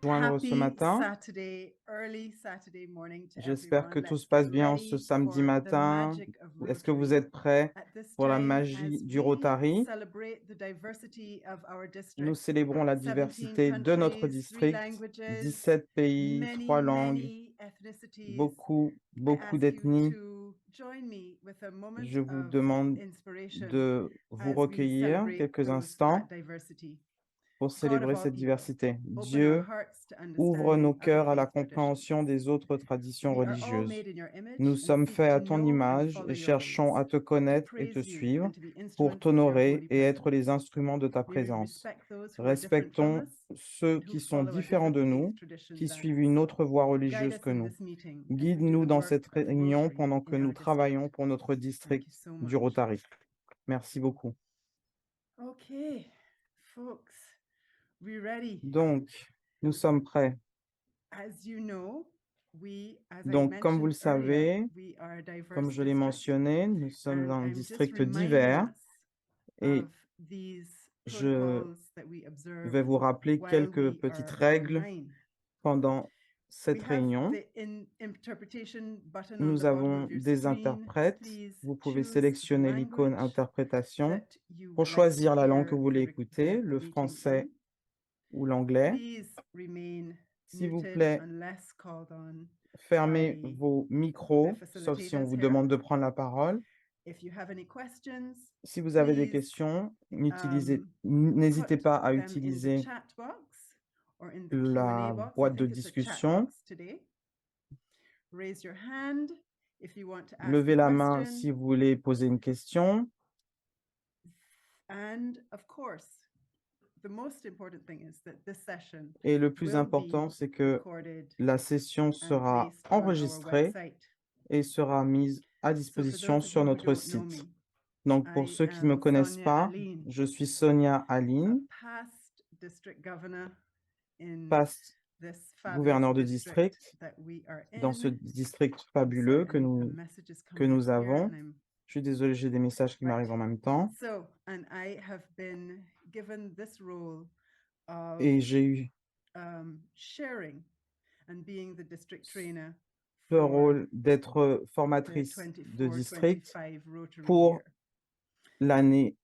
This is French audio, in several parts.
rejoindre ce matin. J'espère que tout se passe bien ce samedi matin. Est-ce que vous êtes prêts pour la magie du Rotary? Nous célébrons la diversité de notre district, 17 pays, 3 langues, beaucoup d'ethnies. Je vous demande de vous recueillir quelques instants pour célébrer cette diversité. Dieu ouvre nos cœurs à la compréhension des autres traditions religieuses. Nous sommes faits à ton image et cherchons à te connaître et te suivre pour t'honorer et être les instruments de ta présence. Respectons ceux qui sont différents de nous, qui suivent une autre voie religieuse que nous. Guide-nous dans cette réunion pendant que nous travaillons pour notre district du Rotary. Merci beaucoup. Donc, nous sommes prêts. Donc, comme vous le savez, comme je l'ai mentionné, nous sommes un district divers et je vais vous rappeler quelques petites règles pendant cette réunion. Nous avons des interprètes. Vous pouvez sélectionner l'icône interprétation pour choisir la langue que vous voulez écouter, le français ou l'anglais. S'il vous plaît, fermez vos micros, sauf si on vous demande de prendre la parole. Si vous avez des questions, n'hésitez pas à utiliser la boîte de discussion. Levez la main si vous voulez poser une question. Et le plus important, c'est que la session sera enregistrée et sera mise à disposition sur notre site. Donc, pour ceux qui ne me connaissent pas, je suis Sonia Aline, past gouverneur de district dans ce district fabuleux que nous avons. Je suis désolée, j'ai des messages qui m'arrivent en même temps. Et j'ai eu le rôle d'être formatrice de district pour l'année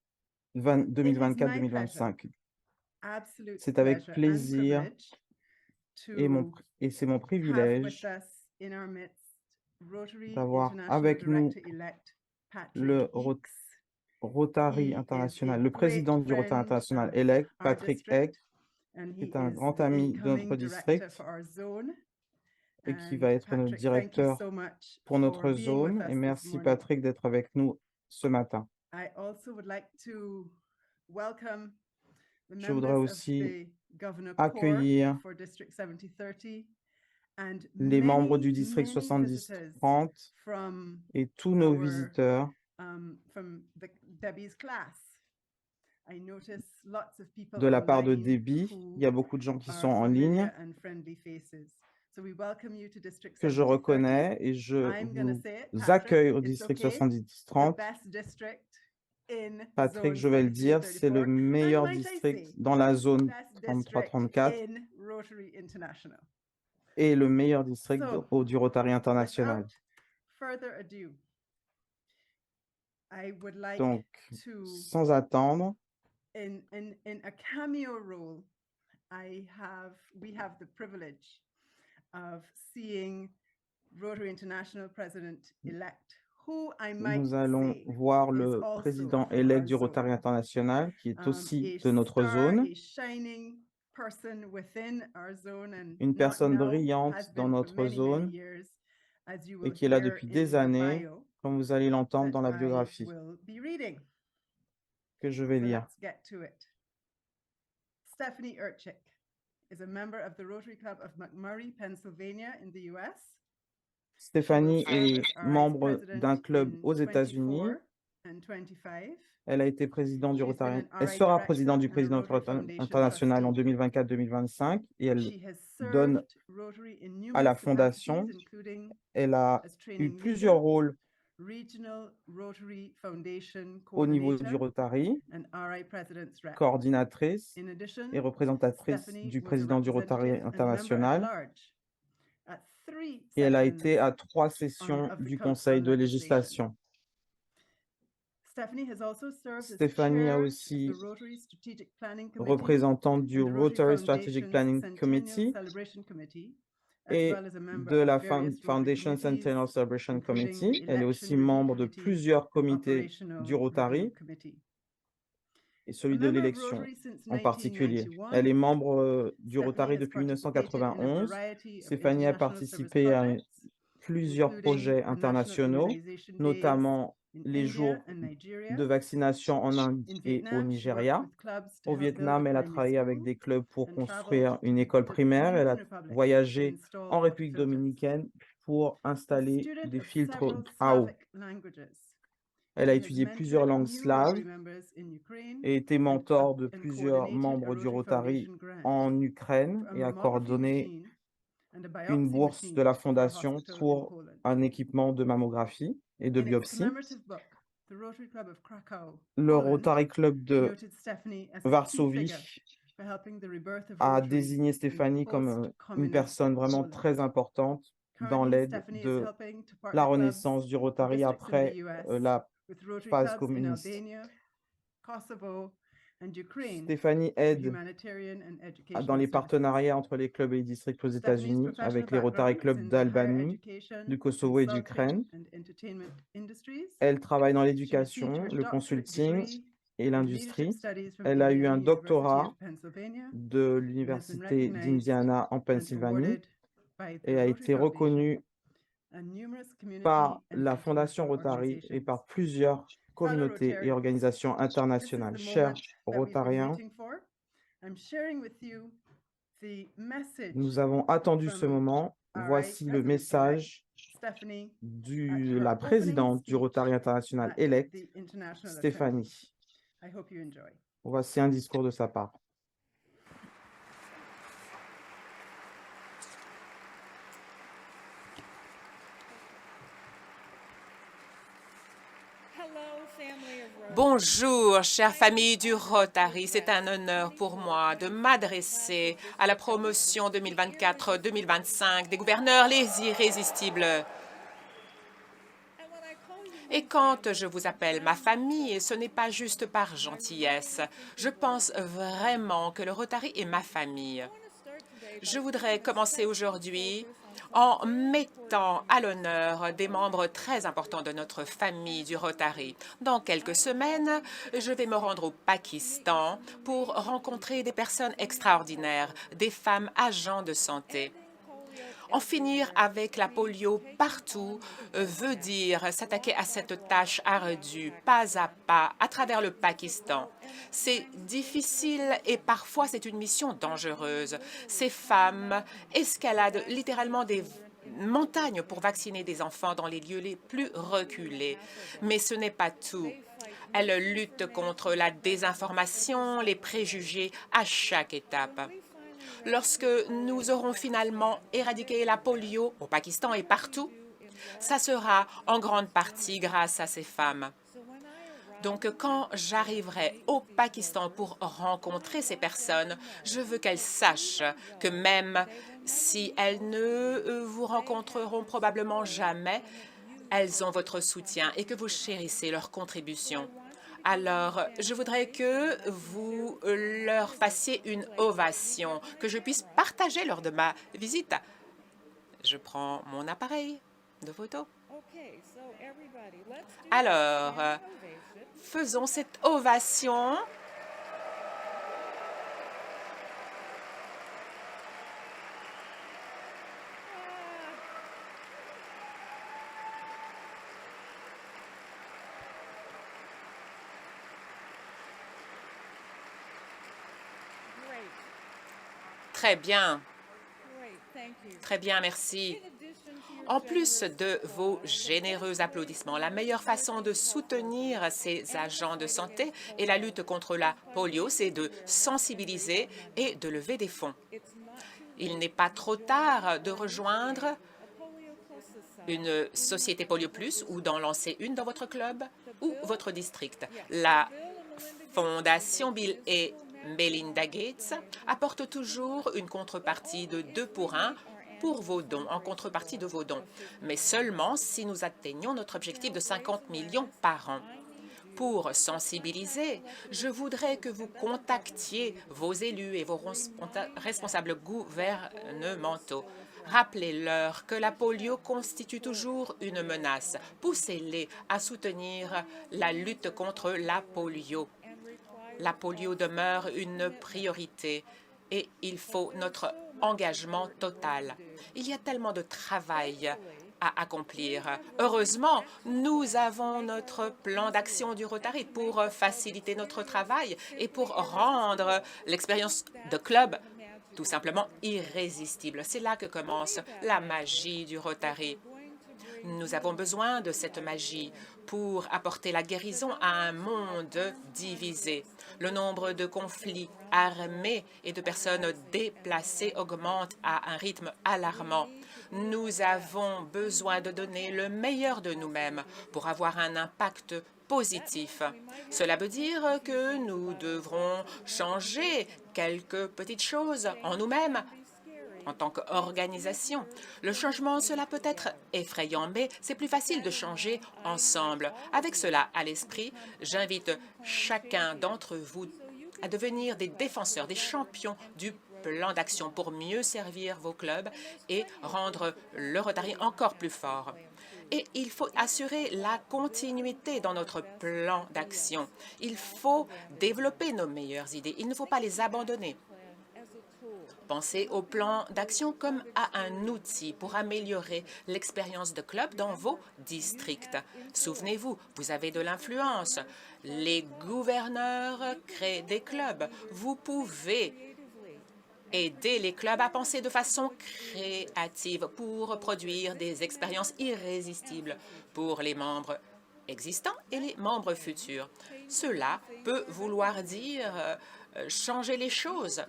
2024-2025. C'est avec plaisir et c'est mon privilège d'avoir avec nous le Rotary International, le président du Rotary International élect, Patrick Eck, qui est un grand ami de notre district et qui va être notre directeur pour notre zone. Et merci Patrick d'être avec nous ce matin. Je voudrais aussi accueillir les membres du district 70-30 et tous nos visiteurs de la part de Debbie. Il y a beaucoup de gens qui sont en ligne que je reconnais et je vous accueille au district 70-30. Patrick, je vais le dire, c'est le meilleur district dans la zone 33-34 et le meilleur district du Rotary International. Donc, sans attendre, nous allons voir le président élect du Rotary International, qui est aussi de notre zone, une personne brillante dans notre zone et qui est là depuis des années, comme vous allez l'entendre dans la biographie que je vais lire. Stephanie Urchik is a member of the Rotary Club of McMurray, Pennsylvania, in the US. Stéphanie est membre d'un club aux États-Unis. Elle a été présidente du Rotary, elle sera présidente du président du Rotary International en 2024-2025 et elle donne à la fondation. Elle a eu plusieurs rôles au niveau du Rotary, coordinatrice et représentatrice du président du Rotary international. Et elle a été à 3 sessions du Conseil de législation. Stéphanie a aussi représentante du Rotary Strategic Planning Committee et de la Foundation Centennial Celebration Committee. Elle est aussi membre de plusieurs comités du Rotary et celui de l'élection en particulier. Elle est membre du Rotary depuis 1991. Stéphanie a participé à plusieurs projets internationaux, notamment les jours de vaccination en Inde et au Nigeria. Au Vietnam, elle a travaillé avec des clubs pour construire une école primaire. Elle a voyagé en République dominicaine pour installer des filtres à eau. Elle a étudié plusieurs langues slaves et été mentor de plusieurs membres du Rotary en Ukraine et a coordonné une bourse de la Fondation pour un équipement de mammographie et de biopsie. Le Rotary Club de Varsovie a désigné Stéphanie comme une personne vraiment très importante dans l'aide de la renaissance du Rotary après la phase communiste. Stéphanie aide dans les partenariats entre les clubs et les districts aux États-Unis avec les Rotary Clubs d'Albanie, du Kosovo et d'Ukraine. Elle travaille dans l'éducation, le consulting et l'industrie. Elle a eu un doctorat de l'Université d'Indiana en Pennsylvanie et a été reconnue par la Fondation Rotary et par plusieurs communautés et organisations internationales. Chers Rotariens, nous avons attendu ce moment. Voici le message de la présidente du Rotary International élect, Stéphanie. Voici un discours de sa part. Bonjour, chère famille du Rotary. C'est un honneur pour moi de m'adresser à la promotion 2024-2025 des gouverneurs les irrésistibles. Et quand je vous appelle ma famille, ce n'est pas juste par gentillesse. Je pense vraiment que le Rotary est ma famille. Je voudrais commencer aujourd'hui en mettant à l'honneur des membres très importants de notre famille du Rotary. Dans quelques semaines, je vais me rendre au Pakistan pour rencontrer des personnes extraordinaires, des femmes agents de santé. En finir avec la polio partout veut dire s'attaquer à cette tâche ardue, pas à pas, à travers le Pakistan. C'est difficile et parfois c'est une mission dangereuse. Ces femmes escaladent littéralement des montagnes pour vacciner des enfants dans les lieux les plus reculés. Mais ce n'est pas tout. Elles luttent contre la désinformation, les préjugés à chaque étape. Lorsque nous aurons finalement éradiqué la polio au Pakistan et partout, ça sera en grande partie grâce à ces femmes. Donc, quand j'arriverai au Pakistan pour rencontrer ces personnes, je veux qu'elles sachent que même si elles ne vous rencontreront probablement jamais, elles ont votre soutien et que vous chérissez leur contribution. Alors, je voudrais que vous leur fassiez une ovation, que je puisse partager lors de ma visite. Je prends mon appareil de photo. Alors, faisons cette ovation. Très bien. Très bien, merci. En plus de vos généreux applaudissements, la meilleure façon de soutenir ces agents de santé et la lutte contre la polio, c'est de sensibiliser et de lever des fonds. Il n'est pas trop tard de rejoindre une société Polio Plus ou d'en lancer une dans votre club ou votre district. La Fondation Bill et Melinda Gates apporte toujours une contrepartie de 2 pour 1 pour vos dons, en contrepartie de vos dons, mais seulement si nous atteignons notre objectif de 50 millions par an. Pour sensibiliser, je voudrais que vous contactiez vos élus et vos responsables gouvernementaux. Rappelez-leur que la polio constitue toujours une menace. Poussez-les à soutenir la lutte contre la polio. La polio demeure une priorité et il faut notre engagement total. Il y a tellement de travail à accomplir. Heureusement, nous avons notre plan d'action du Rotary pour faciliter notre travail et pour rendre l'expérience de club tout simplement irrésistible. C'est là que commence la magie du Rotary. Nous avons besoin de cette magie pour apporter la guérison à un monde divisé. Le nombre de conflits armés et de personnes déplacées augmente à un rythme alarmant. Nous avons besoin de donner le meilleur de nous-mêmes pour avoir un impact positif. Cela veut dire que nous devrons changer quelques petites choses en nous-mêmes en tant qu'organisation. Le changement, cela peut être effrayant, mais c'est plus facile de changer ensemble. Avec cela à l'esprit, j'invite chacun d'entre vous à devenir des défenseurs, des champions du plan d'action pour mieux servir vos clubs et rendre le Rotary encore plus fort. Et il faut assurer la continuité dans notre plan d'action. Il faut développer nos meilleures idées. Il ne faut pas les abandonner. Pensez au plan d'action comme à un outil pour améliorer l'expérience de club dans vos districts. Souvenez-vous, vous avez de l'influence. Les gouverneurs créent des clubs. Vous pouvez aider les clubs à penser de façon créative pour produire des expériences irrésistibles pour les membres existants et les membres futurs. Cela peut vouloir dire changer les choses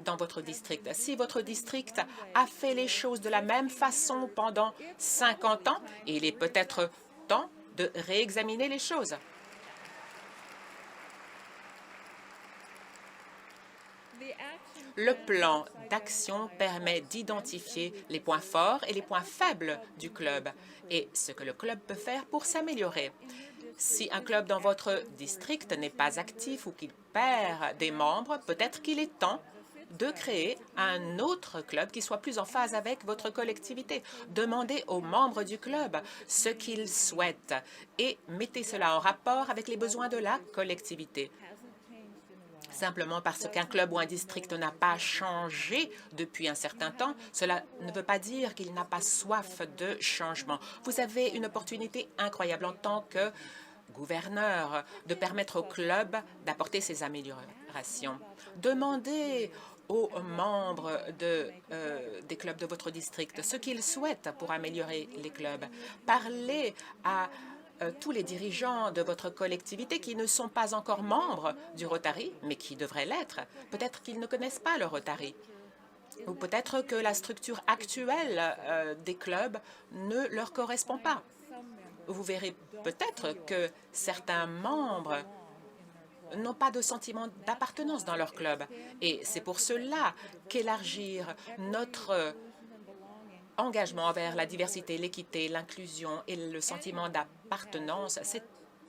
dans votre district. Si votre district a fait les choses de la même façon pendant 50 ans, il est peut-être temps de réexaminer les choses. Le plan d'action permet d'identifier les points forts et les points faibles du club et ce que le club peut faire pour s'améliorer. Si un club dans votre district n'est pas actif ou qu'il perd des membres, peut-être qu'il est temps de créer un autre club qui soit plus en phase avec votre collectivité. Demandez aux membres du club ce qu'ils souhaitent et mettez cela en rapport avec les besoins de la collectivité. Simplement parce qu'un club ou un district n'a pas changé depuis un certain temps, cela ne veut pas dire qu'il n'a pas soif de changement. Vous avez une opportunité incroyable en tant que gouverneur de permettre au club d'apporter ces améliorations. Demandez aux membres des clubs de votre district ce qu'ils souhaitent pour améliorer les clubs. Parlez à tous les dirigeants de votre collectivité qui ne sont pas encore membres du Rotary, mais qui devraient l'être. Peut-être qu'ils ne connaissent pas le Rotary. Ou peut-être que la structure actuelle des clubs ne leur correspond pas. Vous verrez peut-être que certains membres n'ont pas de sentiment d'appartenance dans leur club. Et c'est pour cela qu'élargir notre engagement envers la diversité, l'équité, l'inclusion et le sentiment d'appartenance, c'est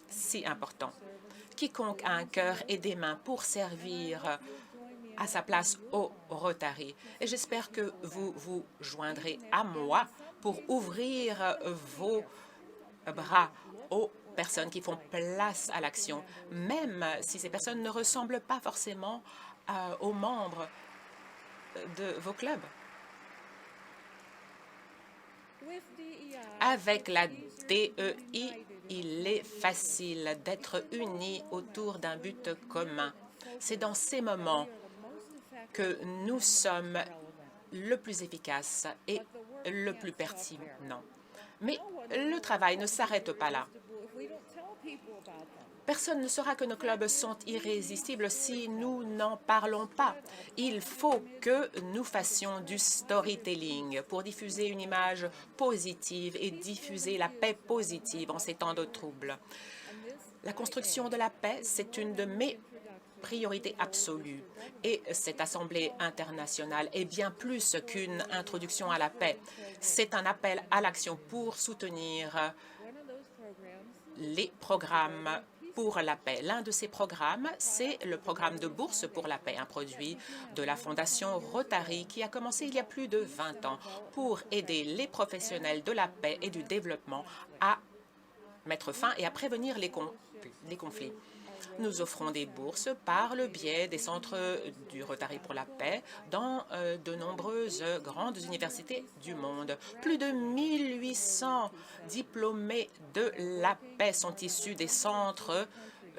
si important. Quiconque a un cœur et des mains pour servir à sa place au Rotary. Et j'espère que vous vous joindrez à moi pour ouvrir vos bras aux personnes qui font place à l'action, même si ces personnes ne ressemblent pas forcément aux membres de vos clubs. Avec la DEI, il est facile d'être unis autour d'un but commun. C'est dans ces moments que nous sommes le plus efficaces et le plus pertinent. Mais le travail ne s'arrête pas là. Personne ne saura que nos clubs sont irrésistibles si nous n'en parlons pas. Il faut que nous fassions du storytelling pour diffuser une image positive et diffuser la paix positive en ces temps de troubles. La construction de la paix, c'est une de mes priorité absolue. Et cette Assemblée internationale est bien plus qu'une introduction à la paix. C'est un appel à l'action pour soutenir les programmes pour la paix. L'un de ces programmes, c'est le programme de bourse pour la paix, un produit de la Fondation Rotary qui a commencé il y a plus de 20 ans pour aider les professionnels de la paix et du développement à mettre fin et à prévenir les conflits. Nous offrons des bourses par le biais des centres du Rotary pour la paix dans de nombreuses grandes universités du monde. Plus de 1800 diplômés de la paix sont issus des centres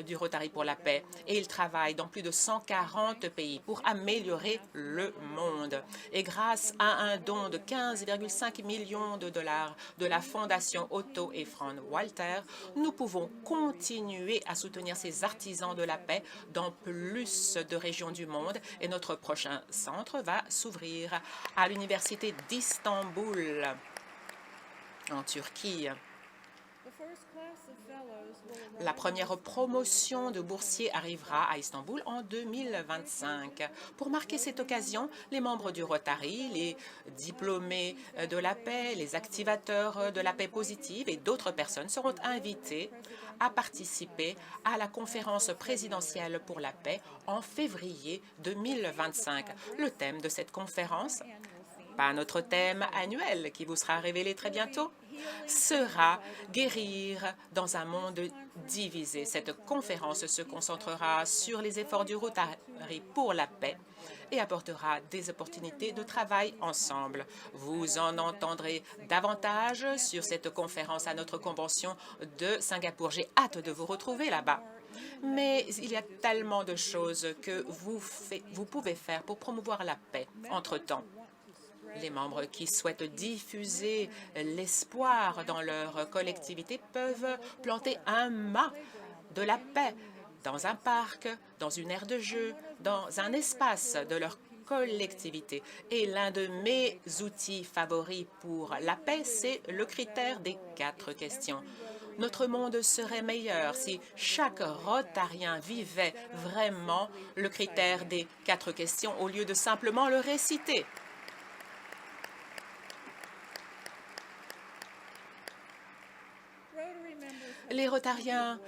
du Rotary pour la paix et ils travaillent dans plus de 140 pays pour améliorer le monde. Et grâce à un don de 15,5 millions de dollars de la Fondation Otto et Fran Walter, nous pouvons continuer à soutenir ces artisans de la paix dans plus de régions du monde et notre prochain centre va s'ouvrir à l'Université d'Istanbul en Turquie. La première promotion de boursiers arrivera à Istanbul en 2025. Pour marquer cette occasion, les membres du Rotary, les diplômés de la paix, les activateurs de la paix positive et d'autres personnes seront invités à participer à la conférence présidentielle pour la paix en février 2025. Le thème de cette conférence, pas notre thème annuel qui vous sera révélé très bientôt, sera guérir dans un monde divisé. Cette conférence se concentrera sur les efforts du Rotary pour la paix et apportera des opportunités de travail ensemble. Vous en entendrez davantage sur cette conférence à notre convention de Singapour. J'ai hâte de vous retrouver là-bas. Mais il y a tellement de choses que vous pouvez faire pour promouvoir la paix entre-temps. Les membres qui souhaitent diffuser l'espoir dans leur collectivité peuvent planter un mât de la paix dans un parc, dans une aire de jeu, dans un espace de leur collectivité. Et l'un de mes outils favoris pour la paix, c'est le critère des 4 questions. Notre monde serait meilleur si chaque Rotarien vivait vraiment le critère des 4 questions au lieu de simplement le réciter. Les Rotariens,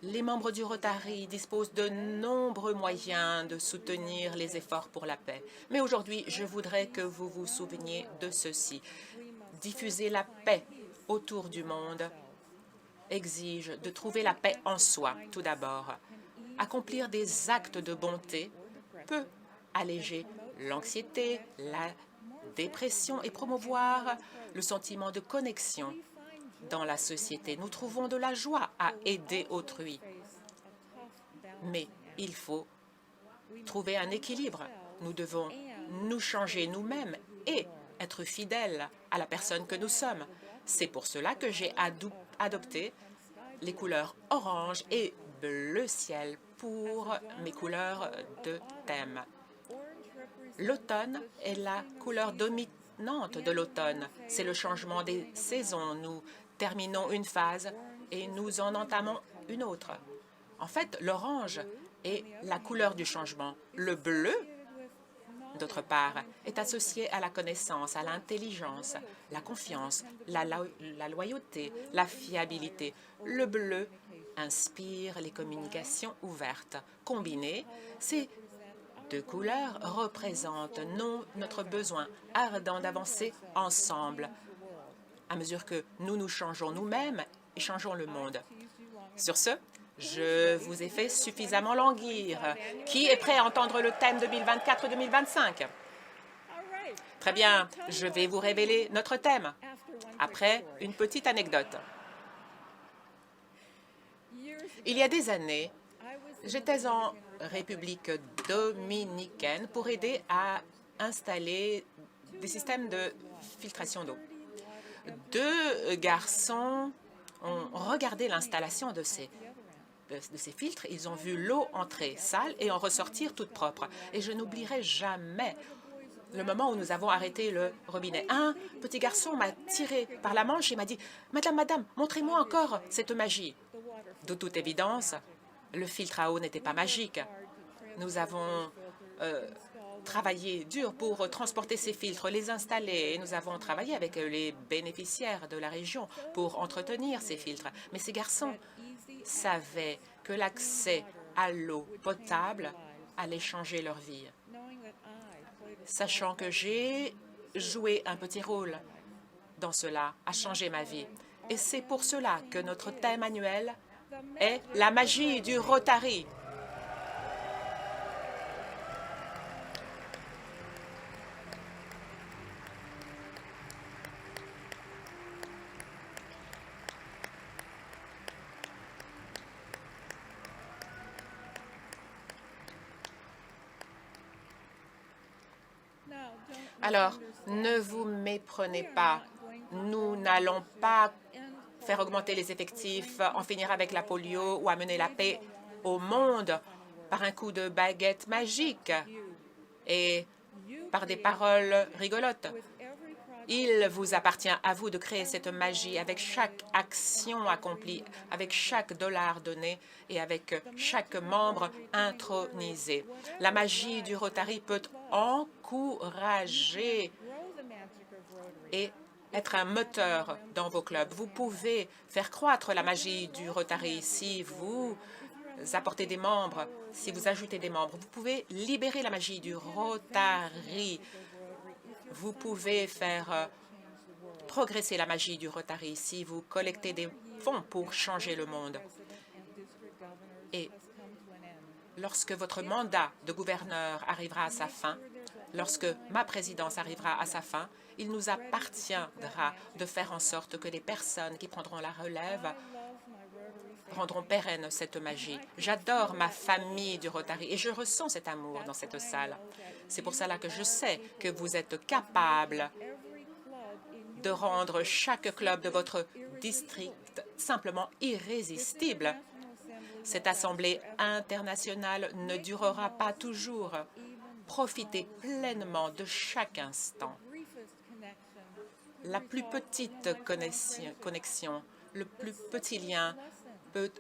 les membres du Rotary disposent de nombreux moyens de soutenir les efforts pour la paix. Mais aujourd'hui, je voudrais que vous vous souveniez de ceci. Diffuser la paix autour du monde exige de trouver la paix en soi, tout d'abord. Accomplir des actes de bonté peut alléger l'anxiété, la dépression et promouvoir le sentiment de connexion dans la société. Nous trouvons de la joie à aider autrui. Mais il faut trouver un équilibre. Nous devons nous changer nous-mêmes et être fidèles à la personne que nous sommes. C'est pour cela que j'ai adopté les couleurs orange et bleu ciel pour mes couleurs de thème. L'automne est la couleur dominante de l'automne. C'est le changement des saisons. Nous terminons une phase et nous en entamons une autre. En fait, l'orange est la couleur du changement. Le bleu, d'autre part, est associé à la connaissance, à l'intelligence, la confiance, la loyauté, la fiabilité. Le bleu inspire les communications ouvertes. Combinées, ces 2 couleurs représentent notre besoin ardent d'avancer ensemble à mesure que nous nous changeons nous-mêmes et changeons le monde. Sur ce, je vous ai fait suffisamment languir. Qui est prêt à entendre le thème 2024-2025? Très bien, je vais vous révéler notre thème après une petite anecdote. Il y a des années, j'étais en République dominicaine pour aider à installer des systèmes de filtration d'eau. 2 garçons ont regardé l'installation de ces de ces filtres, ils ont vu l'eau entrer sale et en ressortir toute propre. Et je n'oublierai jamais le moment où nous avons arrêté le robinet. Un petit garçon m'a tiré par la manche et m'a dit « Madame, madame, montrez-moi encore cette magie ». De toute évidence, le filtre à eau n'était pas magique. Nous avons travaillé dur pour transporter ces filtres, les installer, et nous avons travaillé avec les bénéficiaires de la région pour entretenir ces filtres. Mais ces garçons savaient que l'accès à l'eau potable allait changer leur vie, sachant que j'ai joué un petit rôle dans cela, a changé ma vie. Et c'est pour cela que notre thème annuel est la magie du Rotary. Alors, ne vous méprenez pas. Nous n'allons pas faire augmenter les effectifs, en finir avec la polio ou amener la paix au monde par un coup de baguette magique et par des paroles rigolotes. Il vous appartient à vous de créer cette magie avec chaque action accomplie, avec chaque dollar donné et avec chaque membre intronisé. La magie du Rotary peut encourager et être un moteur dans vos clubs. Vous pouvez faire croître la magie du Rotary si vous apportez des membres, si vous ajoutez des membres. Vous pouvez libérer la magie du Rotary. Vous pouvez faire progresser la magie du Rotary si vous collectez des fonds pour changer le monde. Et lorsque votre mandat de gouverneur arrivera à sa fin, lorsque ma présidence arrivera à sa fin, il nous appartiendra de faire en sorte que les personnes qui prendront la relève rendront pérenne cette magie. J'adore ma famille du Rotary et je ressens cet amour dans cette salle. C'est pour cela que je sais que vous êtes capables de rendre chaque club de votre district simplement irrésistible. Cette assemblée internationale ne durera pas toujours. Profitez pleinement de chaque instant. La plus petite connexion, le plus petit lien peut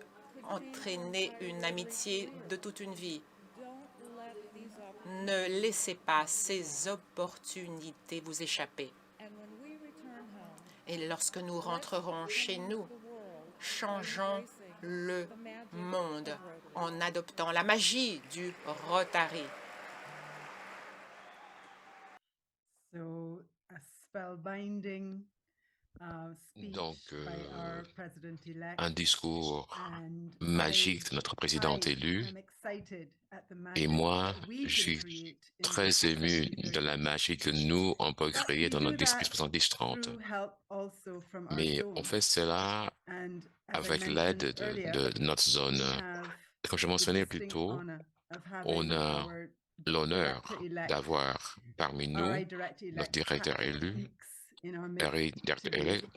entraîner une amitié de toute une vie. Ne laissez pas ces opportunités vous échapper. Et lorsque nous rentrerons chez nous, changeons le monde en adoptant la magie du Rotary. Donc, un discours magique de notre présidente élue. Et moi, je suis très ému de la magie que nous, on peut créer dans notre district 70-30. Mais on fait cela avec l'aide de notre zone. Comme je mentionnais plus tôt, on a l'honneur d'avoir parmi nous notre directeur élu,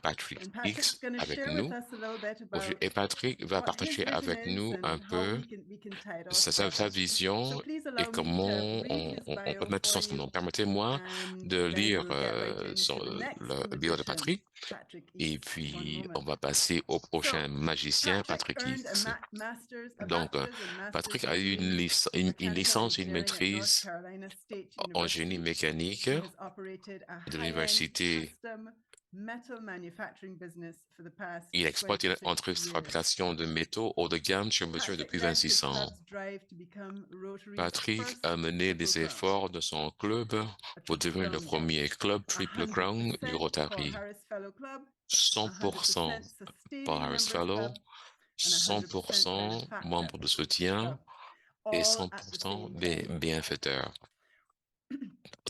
Patrick Hicks, avec nous. Et Patrick va partager avec nous un peu sa vision et comment on peut mettre son nom. Permettez-moi de lire le bio de Patrick. Et puis, on va passer au prochain magicien, Patrick Hicks. Donc, Patrick a eu une licence et une maîtrise en génie mécanique de l'université. Il exploite une entreprise de fabrication de métaux haut de gamme sur mesure depuis 26 ans. Patrick a mené des efforts de son club pour devenir le premier club Triple Crown du Rotary. 100% Paul Harris Fellow, 100% membre de soutien et 100% bienfaiteurs,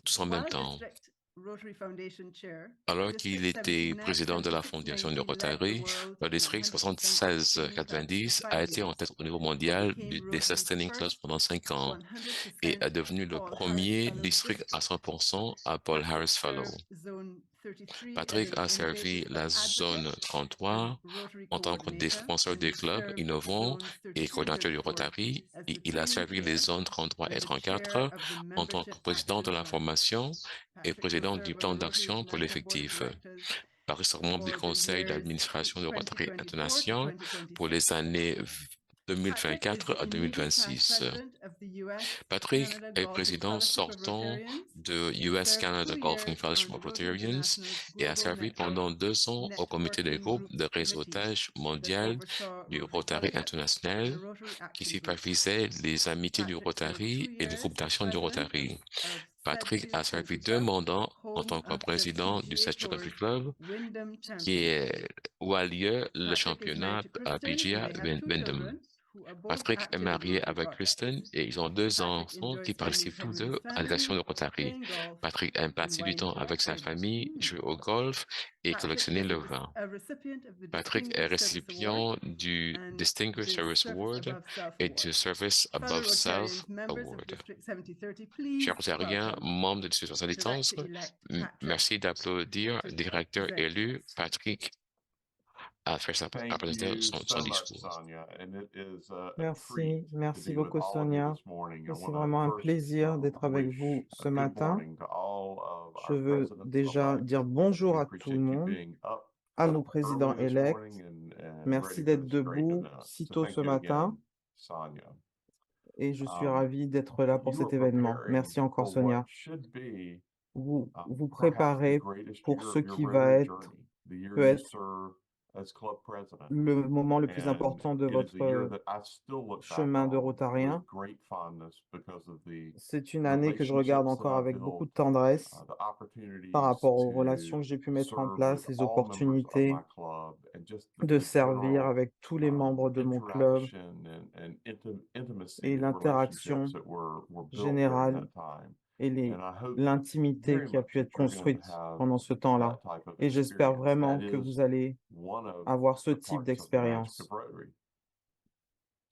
tous en même temps. Alors qu'il était président de la Fondation du Rotary, le district 76-90 a été en tête au niveau mondial des Sustaining Clubs pendant 5 ans et est devenu le premier district à 100% à Paul Harris Fellow. Patrick a servi la zone 33 en tant que défenseur des clubs innovants et coordinateur du Rotary. Il a servi les zones 33 et 34 en tant que président de la formation et président du plan d'action pour l'effectif. Patrick sera membre du conseil d'administration du Rotary International pour les années 2024 à 2026. Patrick est président sortant de US-Canada Golfing Fellowship of Rotarians et a servi pendant 2 ans au comité des groupes de réseautage mondial du Rotary International qui supervisait les amitiés du Rotary et les groupes d'action du Rotary. Patrick a servi 2 mandats en tant que président du Statue Country Club où a lieu le championnat PGA Wyndham. Patrick est marié avec Kristen et ils ont 2 enfants qui participent tous deux à l'action de Rotary. Patrick aime passer du temps avec sa famille, jouer au golf et collectionner le vin. Patrick est récipient du Distinguished Service Award et du Service Above Self Award. Chers Rotariens, membres de l'Institut 70, merci d'applaudir le directeur élu Patrick à présenter son discours. Merci beaucoup Sonia. C'est vraiment un plaisir d'être avec vous ce matin. Je veux déjà dire bonjour à tout le monde, à nos présidents élects. Merci d'être debout si tôt ce matin et je suis ravi d'être là pour cet événement. Merci encore Sonia. Vous vous préparez pour ce qui peut être le moment le plus important de votre chemin de rotarien. C'est une année que je regarde encore avec beaucoup de tendresse par rapport aux relations que j'ai pu mettre en place, les opportunités de servir avec tous les membres de mon club et l'interaction générale et l'intimité qui a pu être construite pendant ce temps-là. Et j'espère vraiment que vous allez avoir ce type d'expérience.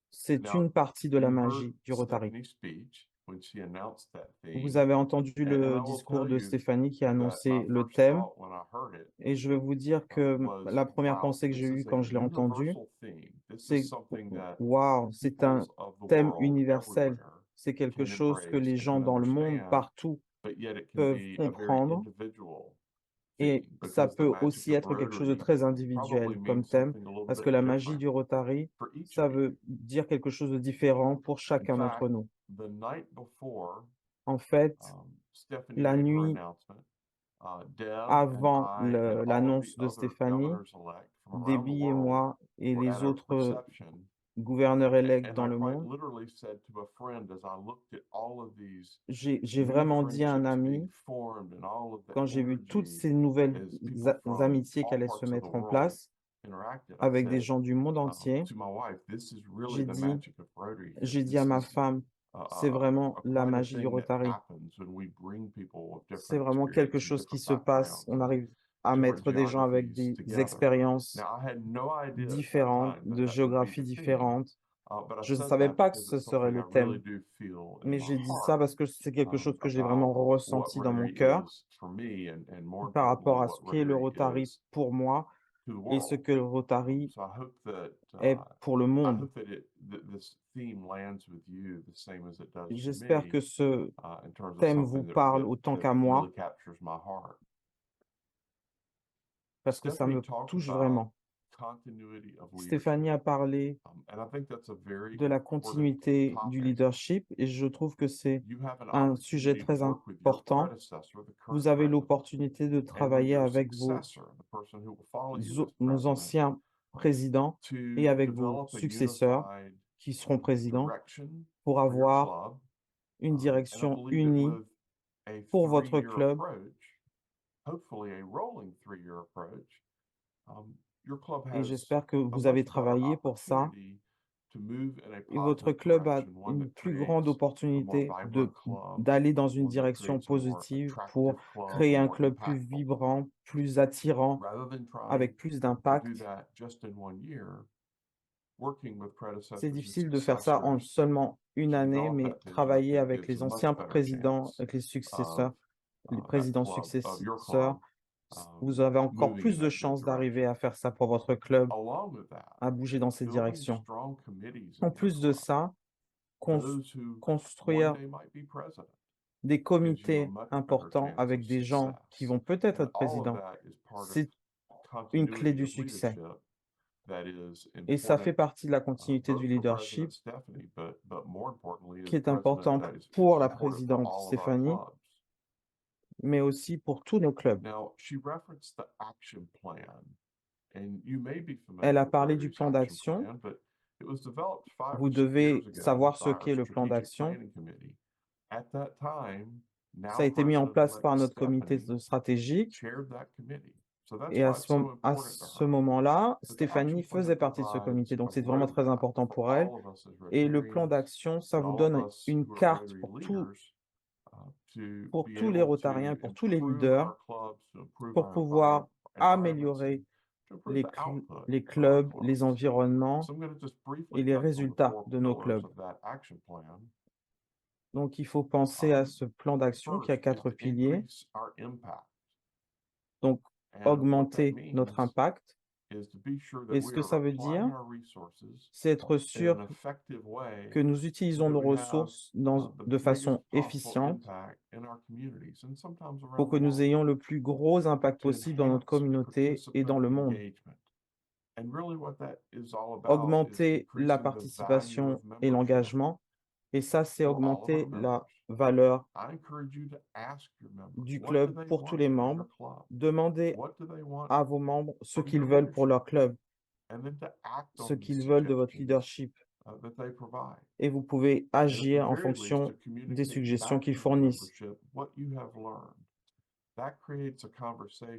C'est une partie de la magie du Rotary. Vous avez entendu le discours de Stéphanie qui a annoncé le thème. Et je vais vous dire que la première pensée que j'ai eue quand je l'ai entendu, c'est « Wow, c'est un thème universel. C'est quelque chose que les gens dans le monde, partout, peuvent comprendre. Et ça peut aussi être quelque chose de très individuel comme thème, parce que la magie du Rotary, ça veut dire quelque chose de différent pour chacun d'entre nous. En fait, la nuit avant l'annonce de Stéphanie, Debbie et moi et les autres gouverneurs élects dans le monde, j'ai vraiment dit à un ami, quand j'ai vu toutes ces nouvelles amitiés qui allaient se mettre en place avec des gens du monde entier, j'ai dit à ma femme, c'est vraiment la magie du Rotary. C'est vraiment quelque chose qui se passe. On arrive à mettre des gens avec des expériences différentes, de géographies différentes. Je ne savais pas que ce serait le thème, mais j'ai dit ça parce que c'est quelque chose que j'ai vraiment ressenti dans mon cœur par rapport à ce qu'est le Rotary pour moi et ce que le Rotary est pour le monde. J'espère que ce thème vous parle autant qu'à moi, parce que ça me touche vraiment. Stéphanie a parlé de la continuité du leadership et je trouve que c'est un sujet très important. Vous avez l'opportunité de travailler avec nos anciens présidents et avec vos successeurs qui seront présidents pour avoir une direction unie pour votre club. Et j'espère que vous avez travaillé pour ça. Et votre club a une plus grande opportunité d'aller dans une direction positive pour créer un club plus vibrant, plus attirant, avec plus d'impact. C'est difficile de faire ça en seulement une année, mais travailler avec les anciens présidents, avec les successeurs, les présidents successeurs, vous avez encore plus de chances d'arriver à faire ça pour votre club, à bouger dans cette direction. En plus de ça, construire des comités importants avec des gens qui vont peut-être être présidents, c'est une clé du succès. Et ça fait partie de la continuité du leadership qui est important pour la présidente Stéphanie, mais aussi pour tous nos clubs. Elle a parlé du plan d'action. Vous devez savoir ce qu'est le plan d'action. Ça a été mis en place par notre comité stratégique. Et à ce moment-là, Stéphanie faisait partie de ce comité, donc c'est vraiment très important pour elle. Et le plan d'action, ça vous donne une carte pour tous les Rotariens, pour tous les leaders, pour pouvoir améliorer les clubs, les environnements et les résultats de nos clubs. Donc, il faut penser à ce plan d'action qui a 4 piliers. Donc, augmenter notre impact. Et ce que ça veut dire, c'est être sûr que nous utilisons nos ressources de façon efficiente pour que nous ayons le plus gros impact possible dans notre communauté et dans le monde. Augmenter la participation et l'engagement, et ça, c'est augmenter la valeur du club pour tous les membres. Demandez à vos membres ce qu'ils veulent pour leur club, ce qu'ils veulent de votre leadership. Et vous pouvez agir en fonction des suggestions qu'ils fournissent.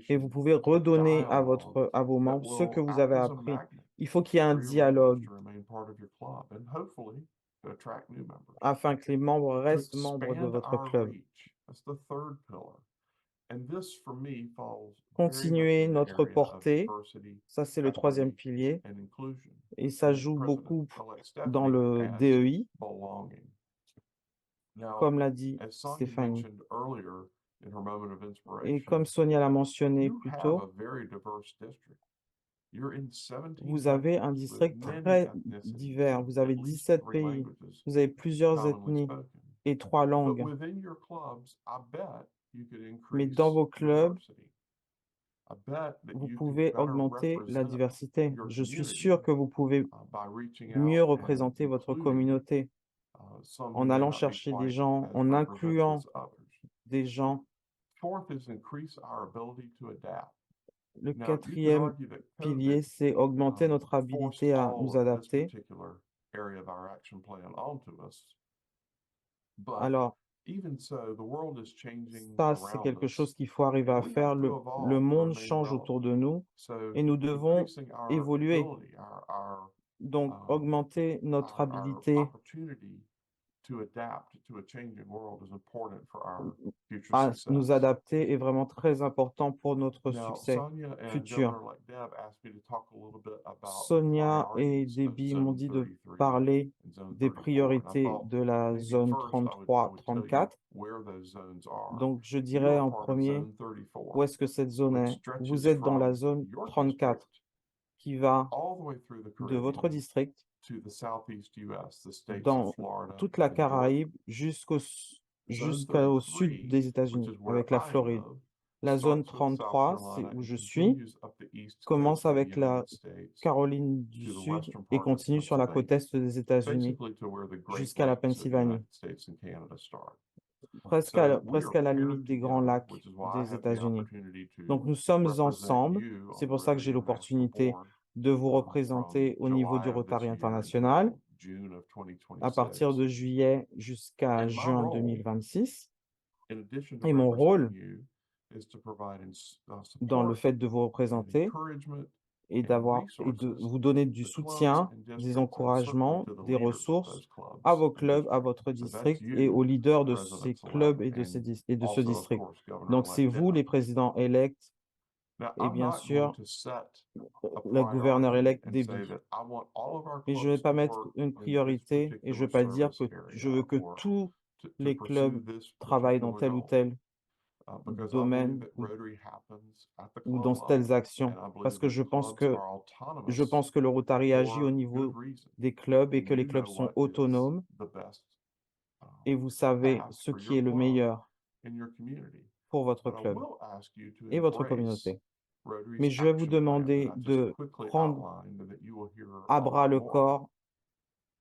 Et vous pouvez redonner à vos membres ce que vous avez appris. Il faut qu'il y ait un dialogue afin que les membres restent membres de votre club. Continuer notre portée, ça c'est le 3e pilier, et ça joue beaucoup dans le DEI, comme l'a dit Stéphanie. Et comme Sonia l'a mentionné plus tôt, vous avez un district très divers. Vous avez 17 pays, vous avez plusieurs ethnies et 3 langues. Mais dans vos clubs, vous pouvez augmenter la diversité. Je suis sûr que vous pouvez mieux représenter votre communauté en allant chercher des gens, en incluant des gens. Le 4e pilier, c'est augmenter notre habilité à nous adapter. Alors, ça, c'est quelque chose qu'il faut arriver à faire. Le monde change autour de nous et nous devons évoluer. Donc, augmenter notre habilité à nous adapter est vraiment très important pour notre succès futur. Sonia et Debbie m'ont dit de parler des priorités de la zone 33-34. Donc, je dirais en premier, où est-ce que cette zone est? Vous êtes dans la zone 34 qui va de votre district dans toute la Caraïbe jusqu'au sud des États-Unis, avec la Floride. La zone 33, c'est où je suis, commence avec la Caroline du Sud et continue sur la côte est des États-Unis jusqu'à la Pennsylvanie, presque à la limite des Grands Lacs des États-Unis. Donc, nous sommes ensemble. C'est pour ça que j'ai l'opportunité de vous représenter au niveau du Rotary International à partir de juillet jusqu'à juin 2026. Et mon rôle dans le fait de vous représenter et de vous donner du soutien, des encouragements, des ressources à vos clubs, à votre district et aux leaders de ces clubs et de ce district. Donc, c'est vous, les présidents élects, et bien sûr, le gouverneur élect Debbie. Et je ne vais pas mettre une priorité et je ne vais pas dire que je veux que tous les clubs travaillent dans tel ou tel domaines ou dans telles actions, parce que je pense que le Rotary agit au niveau des clubs et que les clubs sont autonomes et vous savez ce qui est le meilleur pour votre club et votre communauté. Mais je vais vous demander de prendre à bras le corps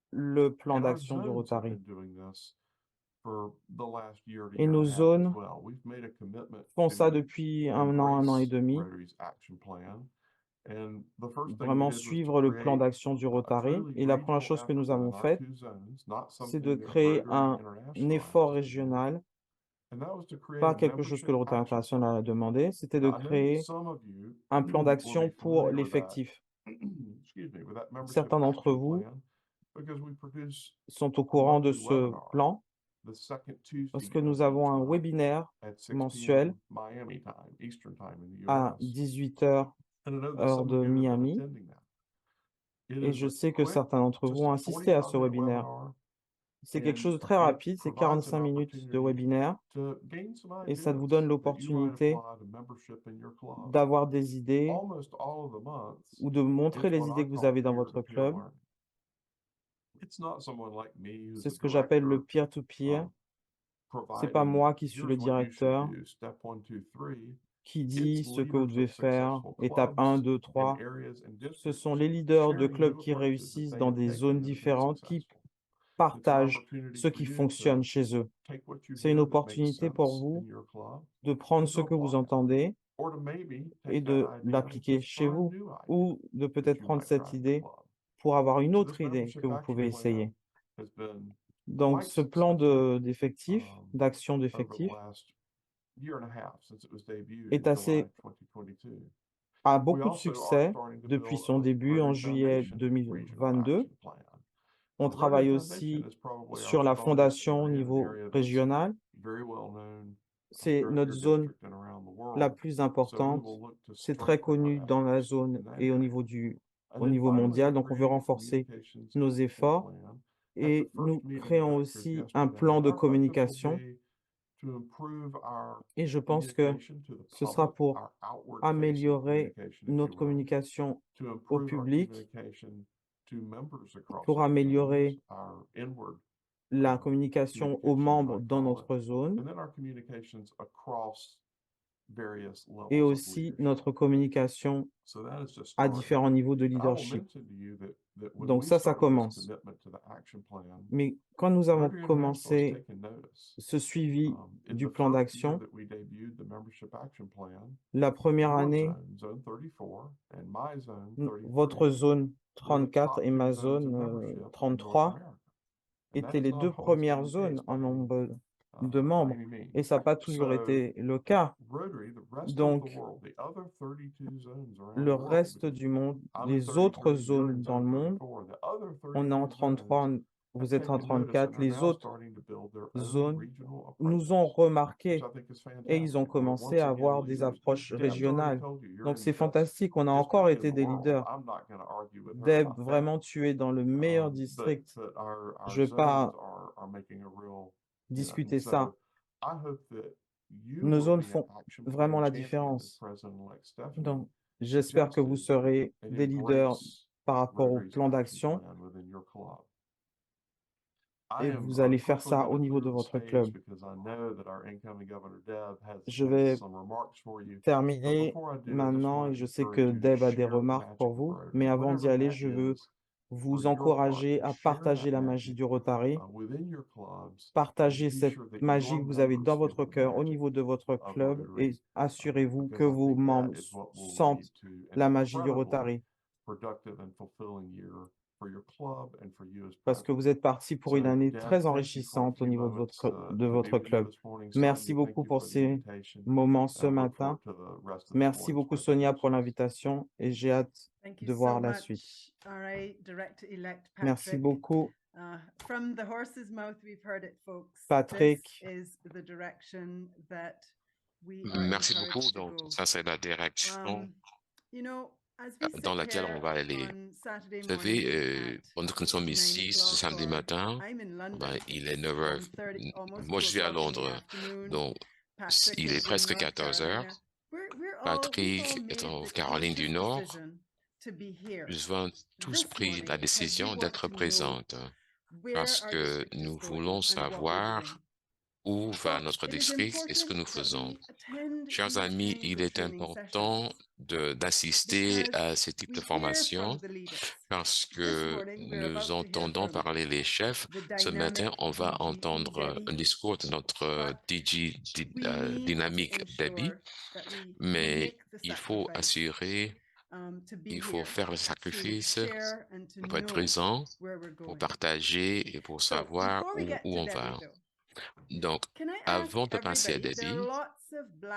le plan d'action du Rotary. Et nos zones font ça depuis un an et demi. Vraiment suivre le plan d'action du Rotary. Et la première chose que nous avons faite, c'est de créer un effort régional, pas quelque chose que le Rotary international a demandé, c'était de créer un plan d'action pour l'effectif. Certains d'entre vous sont au courant de ce plan parce que nous avons un webinaire mensuel à 18 h heure de Miami. Et je sais que certains d'entre vous ont assisté à ce webinaire. C'est quelque chose de très rapide, c'est 45 minutes de webinaire et ça vous donne l'opportunité d'avoir des idées ou de montrer les idées que vous avez dans votre club. C'est ce que j'appelle le peer-to-peer. C'est pas moi qui suis le directeur qui dit ce que vous devez faire, étape 1, 2, 3. Ce sont les leaders de clubs qui réussissent dans des zones différentes qui partagent ce qui fonctionne chez eux. C'est une opportunité pour vous de prendre ce que vous entendez et de l'appliquer chez vous ou de peut-être prendre cette idée pour avoir une autre idée que vous pouvez essayer. Donc, ce plan d'effectifs, d'action d'effectifs, a beaucoup de succès depuis son début en juillet 2022. On travaille aussi sur la fondation au niveau régional. C'est notre zone la plus importante. C'est très connu dans la zone et au niveau mondial. Donc, on veut renforcer nos efforts et nous créons aussi un plan de communication. Et je pense que ce sera pour améliorer notre communication au public, pour améliorer la communication aux membres dans notre zone et aussi notre communication à différents niveaux de leadership. Donc ça commence. Mais quand nous avons commencé ce suivi du plan d'action, la première année, votre zone 34 et ma zone 33 étaient les deux premières zones en nombre de membres et ça n'a pas toujours été le cas. Donc, le reste du monde, les autres zones dans le monde, on est en 33, vous êtes en 34, les autres zones nous ont remarqué et ils ont commencé à avoir des approches régionales. Donc, c'est fantastique, on a encore été des leaders. Deb, vraiment, tu es dans le meilleur district. Je ne vais pas discuter ça. Nos zones font vraiment la différence. Donc, j'espère que vous serez des leaders par rapport au plan d'action et vous allez faire ça au niveau de votre club. Je vais terminer maintenant et je sais que Deb a des remarques pour vous, mais avant d'y aller, je veux vous encourager à partager la magie du Rotary. Partagez cette magie que vous avez dans votre cœur au niveau de votre club et assurez-vous que vos membres sentent la magie du Rotary. Parce que vous êtes parti pour une année très enrichissante au niveau de votre club. Merci beaucoup pour ces moments ce matin. Merci beaucoup Sonia pour l'invitation et j'ai hâte de voir la suite. Merci beaucoup. Patrick. Merci beaucoup. Donc, ça, c'est la direction dans laquelle on va aller. Vous savez, pendant que nous sommes ici ce samedi matin, il est 9 h. Moi, je suis à Londres. Donc, Il est presque 14 heures. Patrick est en Caroline du Nord. Nous avons tous pris la décision d'être présentes parce que nous voulons savoir où va notre district et ce que nous faisons. Chers amis, il est important d'assister à ce type de formation parce que nous entendons parler les chefs. Ce matin, on va entendre un discours de notre DG dynamique Debbie, mais il faut il faut faire le sacrifice pour être présent, pour partager et pour savoir où on va. Donc, avant de passer à Debbie,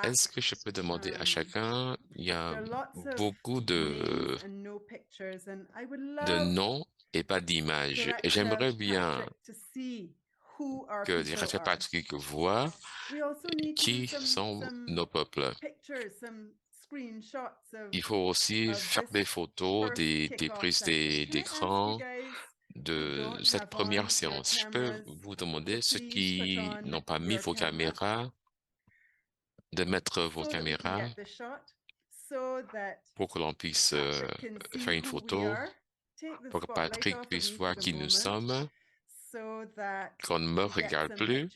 est-ce que je peux demander à chacun, il y a beaucoup de noms et pas d'images. Et j'aimerais bien que directeur Patrick voit qui sont nos peuples. Il faut aussi faire des photos, des prises d'écran de cette première séance. Je peux vous demander, ceux qui n'ont pas mis vos caméras, de mettre vos caméras pour que l'on puisse faire une photo, pour que Patrick puisse voir qui nous sommes, qu'on ne me regarde plus,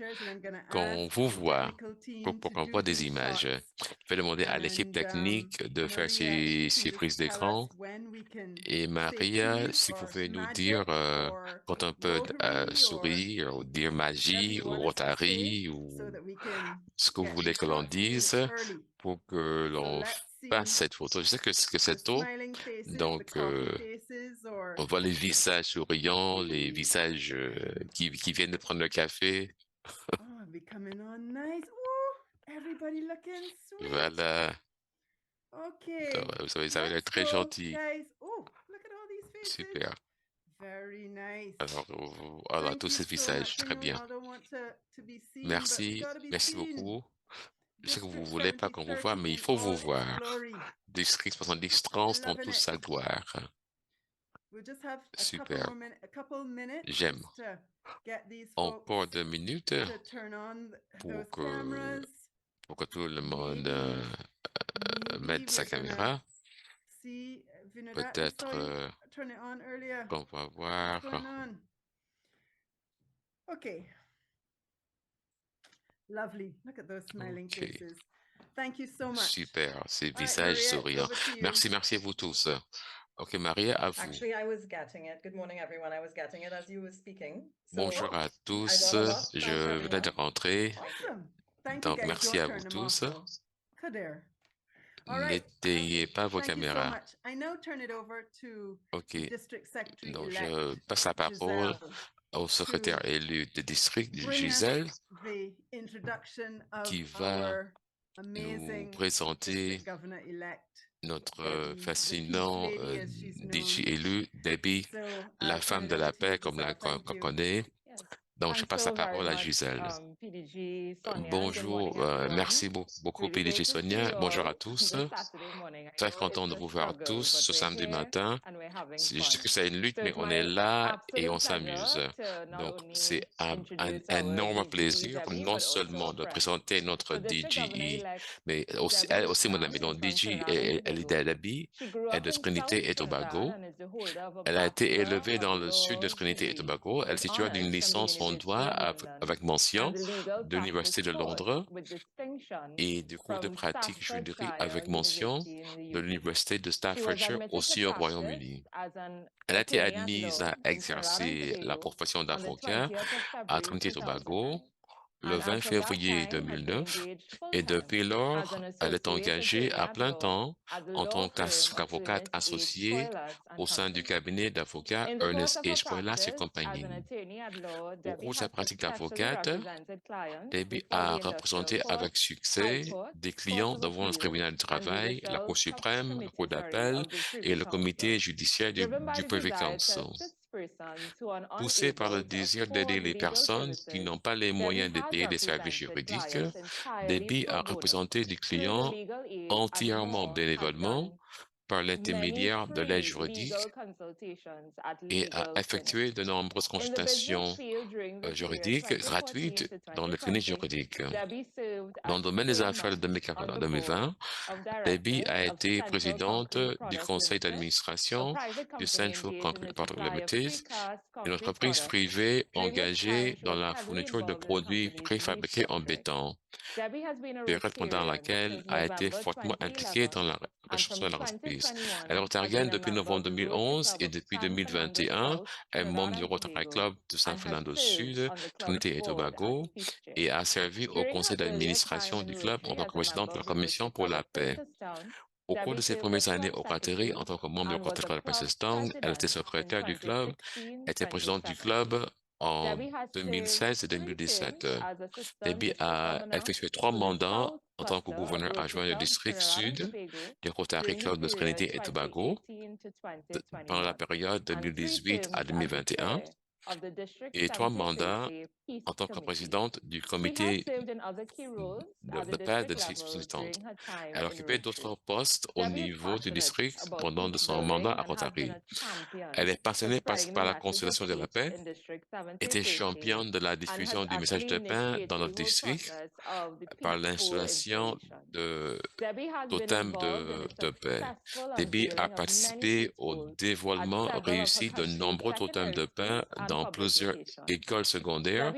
qu'on vous voit, pour qu'on voit des images. Je vais demander à l'équipe technique de faire ces prises d'écran. Et Maria, si vous pouvez nous dire quand on peut sourire, ou dire magie, ou Rotary, ou ce que vous voulez que l'on dise, pour que l'on fasse cette photo. Je sais que c'est tôt, donc on voit les visages souriants, les visages qui viennent de prendre le café. Voilà. Vous avez l'air très gentil. Super. Alors, tous ces visages, très bien. Merci beaucoup. Je sais que vous ne voulez pas qu'on vous voit, mais il faut vous voir. District 70 trans dans toute sa gloire. Super. J'aime. Encore 2 minutes pour que tout le monde mette sa caméra. Peut-être qu'on va voir. Okay. Lovely. Look at those smiling faces. Thank you so much. Super, ces visages souriants. Merci à vous tous. Ok, Maria, à vous. Bonjour à tous, je venais de rentrer, donc merci à vous tous. N'éteignez pas vos caméras. Ok, donc je passe la parole au secrétaire élu du district, Gisèle, qui va nous présenter notre fascinant DG élu, Debbie, la femme de la paix, comme qu'on connaît. Donc, je passe la parole à Gisèle. Bonjour, merci beaucoup PDG Sonia. Bonjour à tous. Très content de vous voir tous ce samedi matin. Je sais que c'est une lutte, mais on est là et on s'amuse. Donc, c'est un énorme plaisir, non seulement de présenter notre DGE, mais aussi, elle aussi, mon amie, donc DG, elle est d'Alabi, elle est de Trinité et Tobago. Elle a été élevée dans le sud de Trinité et Tobago. Elle titulaire d'une licence en droit avec mention de l'Université de Londres et du cours de pratique juridique avec mention de l'Université de Staffordshire, aussi au Royaume-Uni. Elle a été admise à exercer la profession d'avocat à Trinité et Tobago le 20 février 2009 et depuis lors, elle est engagée à plein temps en tant qu'avocate associée au sein du cabinet d'avocats Ernest H. Poilas et compagnie. Au cours de sa pratique d'avocate, Debbie a représenté avec succès des clients devant le tribunal du travail, la Cour suprême, la Cour d'appel et le comité judiciaire du Privy Council. Poussé par le désir d'aider les personnes qui n'ont pas les moyens de payer des services juridiques, Debbie a représenté des clients entièrement bénévolement par l'intermédiaire de l'aide juridique et a effectué de nombreuses consultations juridiques gratuites dans les cliniques juridiques. Dans le domaine des affaires de 2014 à 2020, Debbie a été présidente du conseil d'administration du Central Concrete Product Limited, une entreprise privée engagée dans la fourniture de produits préfabriqués en béton, période pendant laquelle a été fortement impliquée dans la recherche de l'entreprise. Elle est rotarienne depuis novembre 2011 et depuis 2021, elle est membre du Rotary Club de San Fernando Sud, Trinité et Tobago, et a servi au conseil d'administration du club en tant que présidente de la Commission pour la paix. Au cours de ses premières années au Rotary, en tant que membre du Rotary Club de Pakistan, elle était secrétaire du club, était présidente du club en 2016 et 2017. Debbie a effectué 3 mandats en tant que gouverneur adjoint du district sud du Rotary Club de Trinité et Tobago pendant la période 2018 à 2021 et 3 mandats en tant que présidente du comité de paix de district présidente. Elle a occupé d'autres postes au niveau du district pendant son mandat à Rotary. Elle est passionnée par la consolidation de la paix, était championne de la diffusion du message de paix dans notre district par l'installation de totems de paix. Debbie a participé au dévoilement réussi de nombreux totems de paix dans plusieurs écoles secondaires